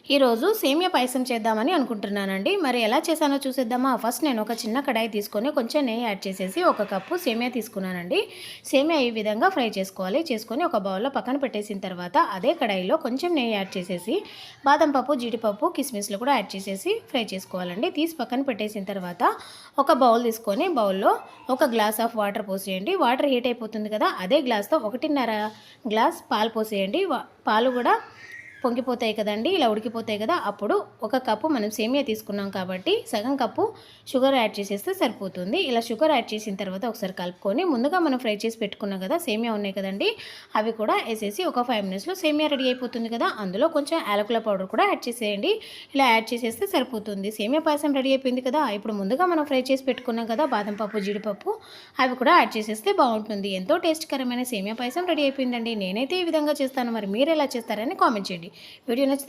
ఈరోజు సేమియా పాయసం చేద్దామని అనుకుంటున్నానండి. మరి ఎలా చేశానో చూసేద్దామా? ఫస్ట్ నేను ఒక చిన్న కడాయి తీసుకొని కొంచెం నెయ్యి యాడ్ చేసేసి ఒక కప్పు సేమియా తీసుకున్నానండి. సేమియా ఈ విధంగా ఫ్రై చేసుకొని ఒక బౌల్‌లో పక్కన పెట్టేసిన తర్వాత అదే కడాయిలో కొంచెం నెయ్యి యాడ్ చేసేసి బాదం పప్పు, జీడిపప్పు, కిస్మిస్‌లు కూడా యాడ్ చేసేసి ఫ్రై చేసుకోవాలండి. తీసి పక్కన పెట్టేసిన తర్వాత ఒక బౌల్ తీసుకొని బౌల్‌లో ఒక గ్లాస్ ఆఫ్ వాటర్ పోసేయండి. వాటర్ హీట్ అయిపోతుంది కదా! అదే గ్లాస్‌తో 1.5 గ్లాస్ పాలు పోసేయండి. పాలు కూడా పొంగిపోతాయి కదండీ, ఇలా ఉడికిపోతాయి కదా! అప్పుడు ఒక కప్పు మనం సేమియా తీసుకున్నాం కాబట్టి సగం కప్పు షుగర్ యాడ్ చేసేస్తే సరిపోతుంది. ఇలా షుగర్ యాడ్ చేసిన తర్వాత ఒకసారి కలుపుకొని ముందుగా మనం ఫ్రై చేసి పెట్టుకున్నాం కదా సేమియా ఉన్నాయి కదండీ, అవి కూడా వేసేసి ఒక 5 మినిట్స్‌లో సేమియా రెడీ అయిపోతుంది కదా! అందులో కొంచెం యాలకుల పౌడర్ కూడా యాడ్ చేసేయండి. ఇలా యాడ్ చేసేస్తే సరిపోతుంది. సేమియా పాయసం రెడీ అయిపోయింది కదా! ఇప్పుడు ముందుగా మనం ఫ్రై చేసి పెట్టుకున్నాం కదా బాదం పప్పు, జీడిపప్పు, అవి కూడా యాడ్ చేసేస్తే బాగుంటుంది. ఎంతో టేస్ట్‌కరమైన సేమియా పాయసం రెడీ అయిపోయిందండి. నేనైతే ఈ విధంగా చేస్తాను. మరి మీరు ఎలా చేస్తారని కామెంట్ చేయండి. వీడియో నచ్చితే